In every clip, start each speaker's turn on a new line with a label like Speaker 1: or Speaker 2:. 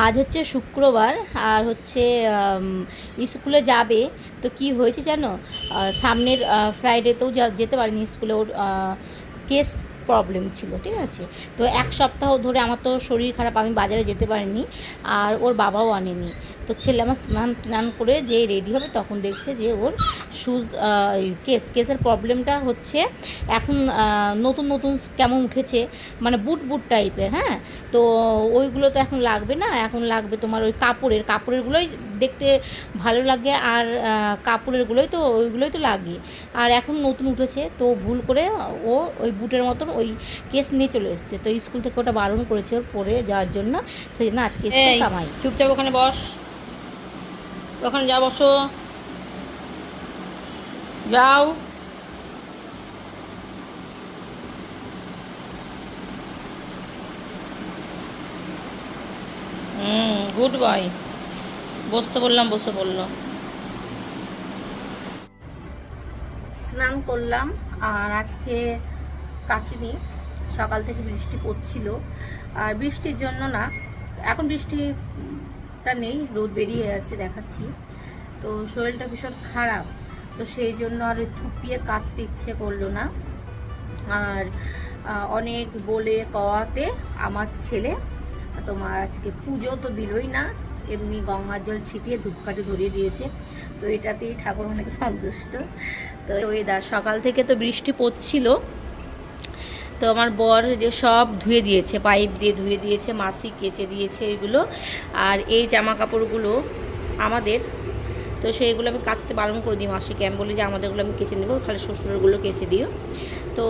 Speaker 1: আজ হচ্ছে শুক্রবার আর হচ্ছে স্কুলে যাবে। তো কি হয়েছে জানো, সামনের ফ্রাইডেতেও যেতে পারেনি স্কুলে। ওর কেস প্রবলেম ছিল, ঠিক আছে। তো এক সপ্তাহ ধরে আমার তো শরীর খারাপ, আমি বাজারে যেতে পারিনি, আর ওর বাবাও আনেনি। তো ছেলে আমার স্নান টান করে যে রেডি হবে তখন দেখছে যে ওর শুজ কেসের প্রবলেমটা হচ্ছে এখন নতুন নতুন কেমন উঠেছে, মানে বুট বুট টাইপের। হ্যাঁ, তো ওইগুলো তো এখন লাগবে না, এখন লাগবে তোমার ওই কাপড়েরগুলোই দেখতে ভালো লাগে, আর কাপড়েরগুলোই তো ওইগুলোই তো লাগে। আর এখন নতুন উঠেছে, তো ভুল করে ও ওই বুটের মতন ওই কেস নিয়ে চলে এসেছে। তো স্কুল থেকে ওটা বারণ করেছে ওর পরে যাওয়ার জন্য, সেই জন্য আজকে স্কুল
Speaker 2: এই
Speaker 1: কামাই।
Speaker 2: চুপচাপ ওখানে বস, ওখানে যা বসো, যাও। Good boy. বসতে বললাম, বসে পড়লো।
Speaker 1: স্নান করলাম, আর আজকে কাচিনি। সকাল থেকে বৃষ্টি পড়ছিল, আর বৃষ্টির জন্য না, এখন বৃষ্টিটা নেই, রোদ বেরিয়ে আছে দেখাচ্ছি। তো শরীরটা ভীষণ খারাপ, তো সেই জন্য আর ওই থুপিয়ে কাচতে ইচ্ছে করলো না। আর অনেক বলে কওয়াতে আমার ছেলে তোমার আজকে পুজো তো দিলই না, এমনি গঙ্গার জল ছিটিয়ে ধূপকাঠি ধরিয়ে দিয়েছে। তো এটাতেই ঠাকুর অনেক সন্তুষ্ট। তো ওয়েদার সকাল থেকে তো বৃষ্টি পড়ছিল, তো আমার বর যে সব ধুয়ে দিয়েছে, পাইপ দিয়ে ধুয়ে দিয়েছে, মাসি কেচে দিয়েছে এগুলো। আর এই জামা কাপড়গুলো আমাদের, তো সেইগুলো আমি কাচতে বারণ করে দিই মাসিকে। আমি বলি যে আমাদেরগুলো আমি কেচে নেবো, খালি শ্বশুরগুলো কেচে দিও। তো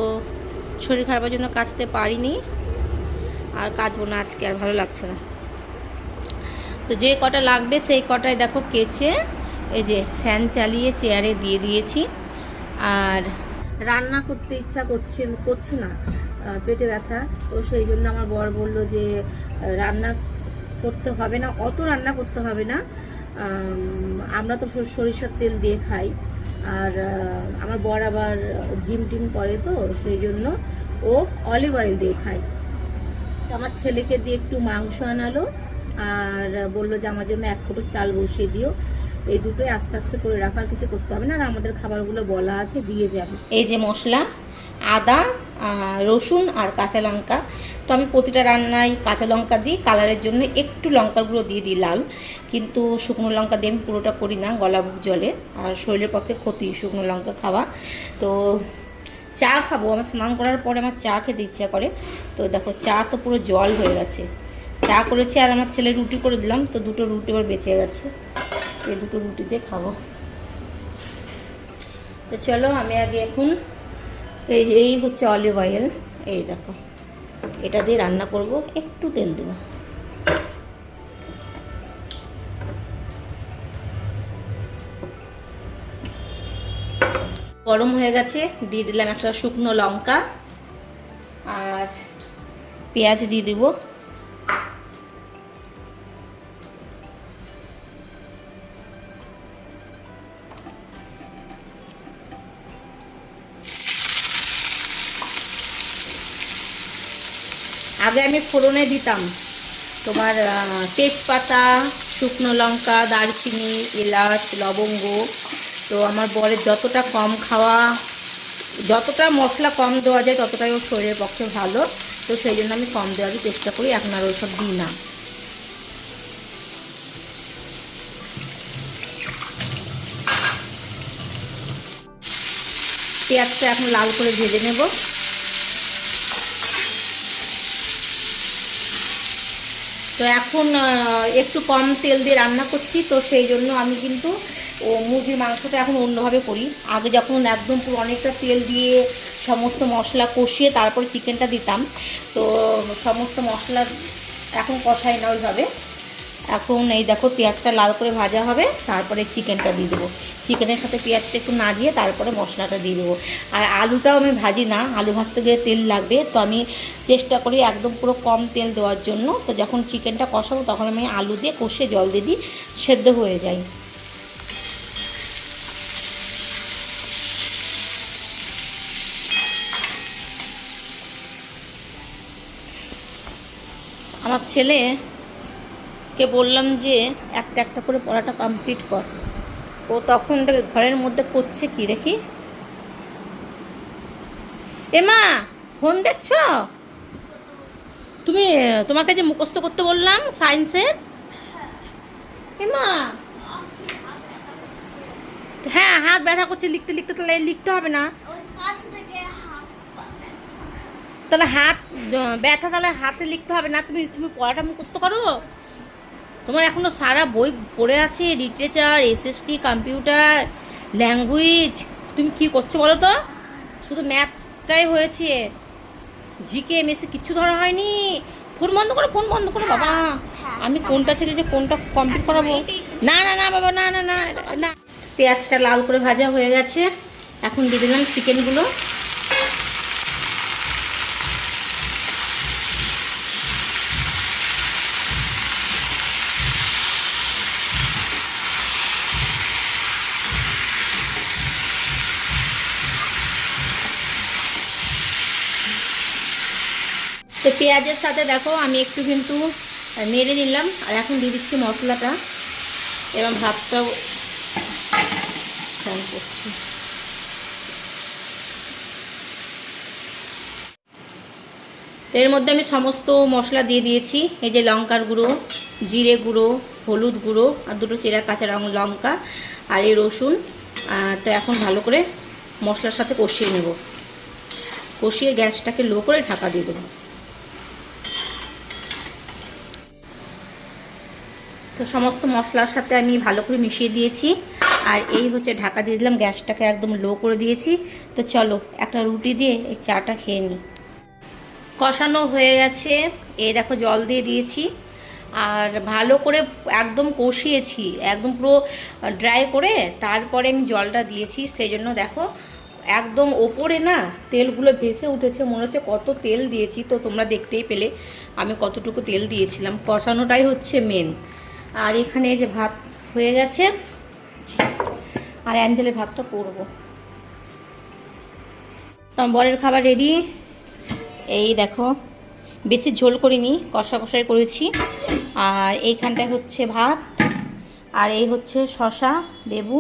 Speaker 1: শরীর খারাপের জন্য কাচতে পারিনি, আর কাচবো না আজকে, আর ভালো লাগছে না। তো যে কটা লাগবে সেই কটায় দেখো কেচে এই যে ফ্যান চালিয়ে চেয়ারে দিয়ে দিয়েছি। আর রান্না করতে ইচ্ছা করছে না, পেটে ব্যথা। তো সেই জন্য আমার বর বলল যে রান্না করতে হবে না, অত রান্না করতে হবে না, আমরা তো সরিষার তেল দিয়ে খাই। আর আমার বর আবার জিম টিম করে, তো সেই জন্য ও অলিভ অয়েল দিয়ে খায়। তো আমার ছেলেকে দিয়ে একটু মাংস আনালো, আর বললো যে আমার জন্য 1 কোটো চাল বসিয়ে দিও। এই দুটোই আস্তে আস্তে করে রাখার, কিছু করতে হবে না। আর আমাদের খাবারগুলো বলা আছে, দিয়ে যাবে। এই যে মশলা, আদা, রসুন আর কাঁচা লঙ্কা। তো আমি প্রতিটা রান্নায় কাঁচা লঙ্কা দিই, কালারের জন্য একটু লঙ্কার গুঁড়ো দিয়ে দিই লাল, কিন্তু শুকনো লঙ্কা দিয়ে আমি পুরোটা করি না, গলা বুক জলে, আর শরীরের পক্ষে ক্ষতি শুকনো লঙ্কা খাওয়া। তো চা খাবো, আমার স্নান করার পরে আমার চা খেতে ইচ্ছা করে। তো দেখো চা তো পুরো জল হয়ে গেছে। চা করেছি, আর আমার ছেলে রুটি করে দিলাম, তো 2টো রুটি আবার বেঁচে গেছে, এই 2টো রুটি দিয়ে খাবো। তো চলো আমি আগে এখন এই হচ্ছে অলিভ অয়েল, এই দেখো এটা দিয়ে রান্না করব, একটু তেল দেবো। গরম হয়ে গেছে, দিয়ে দিলাম একটা শুকনো লঙ্কা, আর পেঁয়াজ দিয়ে দিব। আগে আমি ফোড়নে দিতাম তোমার তেজপাতা, শুকনো লঙ্কা, দারচিনি, এলাচ, লবঙ্গ। তো আমার বরের যতটা কম খাওয়া, যতটা মশলা কম দেওয়া যায় ততটাই ওর শরীরের পক্ষে ভালো। তো সেই জন্য আমি কম দেওয়ারই চেষ্টা করি, এখন আর ওইসব দিই না। পেঁয়াজটা এখন লাল করে ভেজে নেব। তো এখন একটু কম তেল দিয়ে রান্না করছি, তো সেই জন্য আমি কিন্তু মুরগির মাংসটা এখন অন্যভাবে করি। আগে যখন একদম পুরো অনেকটা তেল দিয়ে সমস্ত মশলা কষিয়ে তারপরে চিকেনটা দিতাম, তো সমস্ত মশলা এখন কষাই না ওইভাবে। এখন এই দেখো পেঁয়াজটা লাল করে ভাজা হবে, তারপরে চিকেনটা দিয়ে দেবো। চিকেনের সাথে পেঁয়াজটা একটু নাড়িয়ে তারপরে মশলাটা দিয়ে দেবো। আর আলুটাও আমি ভাজি না, আলু ভাজতে গেলে তেল লাগবে, তো আমি চেষ্টা করি একদম পুরো কম তেল দেওয়ার জন্য। তো যখন চিকেনটা কষাবো তখন আমি আলু দিয়ে কষে জল দিয়ে দিই, সেদ্ধ হয়ে যায়। আমার ছেলে কে বললাম যে একটা একটা করে পড়াটা কমপ্লিট কর। ও তখন থেকে ঘরের মধ্যে করছে কি দেখি। এমা, ফোন দেখছো তুমি? তোমাকে যে মুখস্থ করতে বললাম সায়েন্সের। এমা, হ্যাঁ হাত ব্যথা করছে, লিখতে লিখতে তাহলে লিখতে হবে না? তাহলে হাত ব্যথা, তাহলে হাতে লিখতে হবে না? তুমি তুমি পড়াটা মুখস্থ করো। তোমার এখনো সারা বই পড়ে আছে, লিটারেচার, এসএসটি, কম্পিউটার, ল্যাঙ্গুয়েজ। তুমি কি করছো বলো তো? শুধু ম্যাথসটাই হয়েছে, জিকে এমএসসি কিচ্ছু ধরা হয়নি। ফোন বন্ধ করো, ফোন বন্ধ করো বাবা। আমি কোনটা ছেড়ে যে কোনটা কমপ্লিট করাবো? না না না বাবা, না না না না। পেঁয়াজটা লাল করে ভাজা হয়ে গেছে, এখন দিয়ে দিলাম চিকেনগুলো। তো পেঁয়াজের সাথে দেখো আমি একটু কিন্তু নেড়ে নিলাম, আর এখন দিয়ে দিচ্ছি মশলাটা। এবং ভাতটাও ফ্রাই করছি। এর মধ্যে আমি সমস্ত মশলা দিয়ে দিয়েছি। এই যে লঙ্কার গুঁড়ো, জিরে গুঁড়ো, হলুদ গুঁড়ো, আর দুটো চেরা কাঁচা লঙ্কা, আর এই রসুন। তো এখন ভালো করে মশলার সাথে কষিয়ে নেব। কষিয়ে গ্যাসটাকে লো করে ঢাকা দিয়ে দেবো। তো সমস্ত মশলার সাথে আমি ভালো করে মিশিয়ে দিয়েছি, আর এই হচ্ছে ঢাকা দিয়ে দিলাম, গ্যাসটাকে একদম লো করে দিয়েছি। তো চলো একটা রুটি দিয়ে এই চাটা খেয়ে নিই। কষানো হয়ে গেছে, এই দেখো জল দিয়ে দিয়েছি, আর ভালো করে একদম কষিয়েছি, একদম পুরো ড্রাই করে তারপরে আমি জলটা দিয়েছি। সেই জন্য দেখো একদম ওপরে না তেলগুলো ভেসে উঠেছে, মনে হচ্ছে কত তেল দিয়েছি। তো তোমরা দেখতেই পেলে আমি কতটুকু তেল দিয়েছিলাম। কষানোটাই হচ্ছে মেন। আর এখানে যে ভাত হয়ে গেছে, আর অ্যাঞ্জেলের ভাতটা করবো। তোমার বরের খাবার রেডি। এই দেখো, বেশি ঝোল করিনি, কষা কষাই করেছি। আর এইখানটায় হচ্ছে ভাত, আর এই হচ্ছে শসা, লেবু,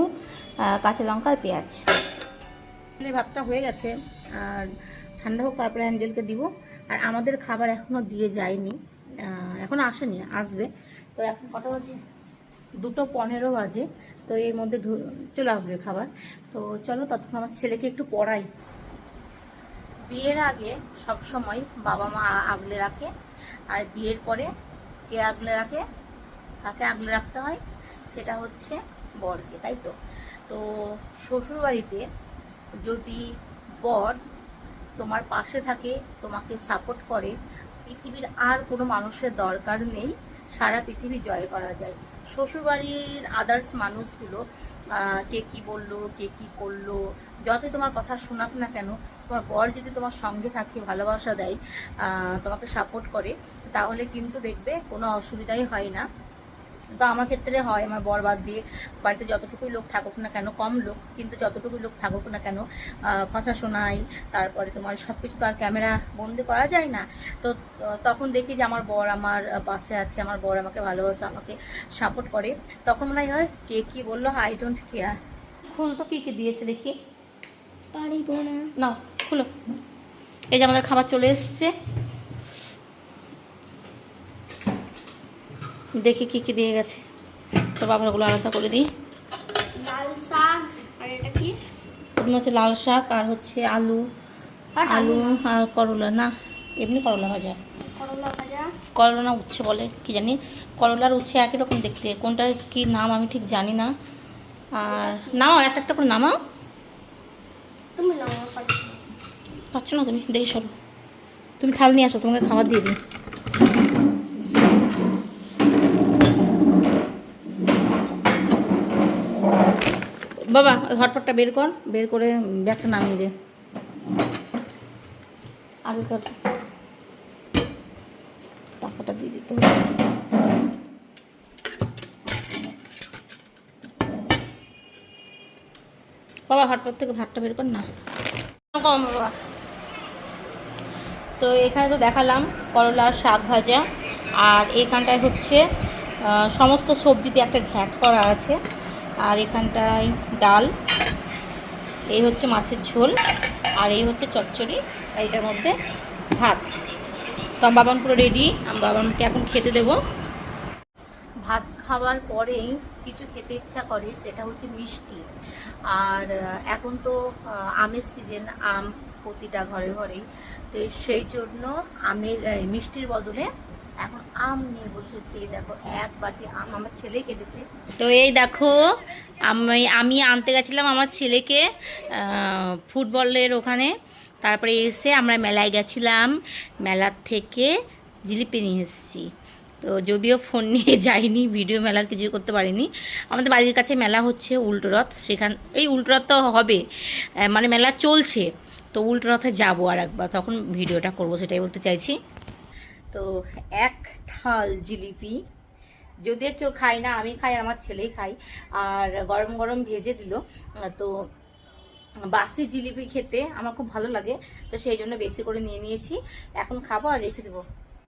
Speaker 1: কাঁচা লঙ্কা আর পেঁয়াজ। ভাতটা হয়ে গেছে, আর ঠান্ডা হোক তারপরে অ্যাঞ্জেলকে দিব। আর আমাদের খাবার এখনও দিয়ে যায়নি, এখনও আসেনি, আসবে। তো এখন কটা বাজে? 2:15 বাজে। তো এর মধ্যে চলে আসবে খাবার। তো চলো ততক্ষণ আমার ছেলেকে একটু পড়াই। বিয়ের আগে সব সময় বাবা মা আগলে রাখে, আর বিয়ের পরে কে আগলে রাখে? কাকে আগলে রাখতে হয়? সেটা হচ্ছে বরকে, তাই তো? তো শ্বশুরবাড়িতে যদি বর তোমার পাশে থাকে, তোমাকে সাপোর্ট করে, পৃথিবীর আর কোনো মানুষের দরকার নেই, সারা পৃথিবী জয় করা যায়। শ্বশুরবাড়ির আদার্স মানুষগুলো কে কি বললো, কে কি করলো, যতই তোমার কথা শোনাক না কেন, তোমার বর যদি তোমার সঙ্গে থাকে, ভালোবাসা দেয়, তোমাকে সাপোর্ট করে, তাহলে কিন্তু দেখবে কোনো অসুবিধাই হয় না। তো আমার ক্ষেত্রে হয়, আমার বর বাদ দিয়ে বাড়িতে যতটুকুই লোক থাকুক না কেন, কম লোক কিন্তু যতটুকুই লোক থাকুক না কেন, কথা শোনাই। তারপরে তোমার সব কিছু তো আর ক্যামেরা বন্দি করা যায় না। তো তখন দেখি যে আমার বর আমার পাশে আছে, আমার বর আমাকে ভালোবাসে, আমাকে সাপোর্ট করে। তখন মনে হয় কে কী বললো, আই ডোন্ট কেয়ার। খুল তো, কী কী দিয়েছে দেখি। পারিব না, নাও খুলো। এই যে আমাদের খাবার চলে এসছে, দেখি কি কি দিয়ে গেছে। তো বাবারগুলো আলাদা করে দিই।
Speaker 3: লাল শাক, আর এটা কি?
Speaker 1: হচ্ছে লাল শাক, আর হচ্ছে আলু, আলু আর করলা, না এমনি করলা ভাজা।
Speaker 3: করলা ভাজা,
Speaker 1: করলা না উচ্ছে বলে কি জানি, করলার উচ্ছে একই রকম দেখতে, কোনটার কি নাম আমি ঠিক জানি না। আর নামাও, একটা একটা করে নামাও।
Speaker 3: তুমি লঙ্কা
Speaker 1: পাচ্ছ না তুমি? দেখি সরো, তুমি থাল নিয়ে আসো, তোমাকে খাবার দিয়ে দিই। বাবা হটপটটা বের কর, বের করে ব্যাগটা নামিয়ে দে। আগেকার টাকাটা দিয়ে দিতে হবে। বাবা হটপট থেকে ভাতটা বের কর না। কম বাবা। তো এখানে তো দেখালাম করলার শাক ভাজা, আর এইখানটায় হচ্ছে সমস্ত সবজিতে একটা ঘ্যাট করা আছে। আর এখানটায় ডাল, এই হচ্ছে মাছের ঝোল, আর এই হচ্ছে চচ্চড়ি, এইটার মধ্যে ভাত। তো আমার বাবান পুরো রেডি, আমি বাবানকে এখন খেতে দেব। ভাত খাওয়ার পরেই কিছু খেতে ইচ্ছা করে, সেটা হচ্ছে মিষ্টি। আর এখন তো আমের সিজন, আম প্রতিটা ঘরে ঘরেই, তো সেই জন্য আমের মিষ্টির বদলে এখন আম নিয়ে বসেছি। দেখো এক বাটি আম আমার ছেলে কেটেছে। তো এই দেখো আমি আনতে গেছিলাম আমার ছেলেকে ফুটবলের ওখানে, তারপরে এসে আমরা মেলায় গেছিলাম, মেলার থেকে জিলিপি নিয়ে এসেছি। তো যদিও ফোন নিয়ে যাইনি, ভিডিও মেলার কিছু করতে পারিনি। আমাদের বাড়ির কাছে মেলা হচ্ছে উল্টোরথ, এই উল্টোরথ তো হবে, মানে মেলা চলছে, তো উল্টোরথে যাবো আর একবার, তখন ভিডিওটা করব, সেটাই বলতে চাইছি। তো এক থাল জিলিপি, যদিও কেউ খায় না, আমি খাই আর আমার ছেলেই খাই। আর গরম গরম ভেজে দিল। তো বাসি জিলিপি খেতে আমার খুব ভালো লাগে, তো সেই জন্য বেশি করে নিয়ে নিয়েছি। এখন খাবো আর রেখে দেবো।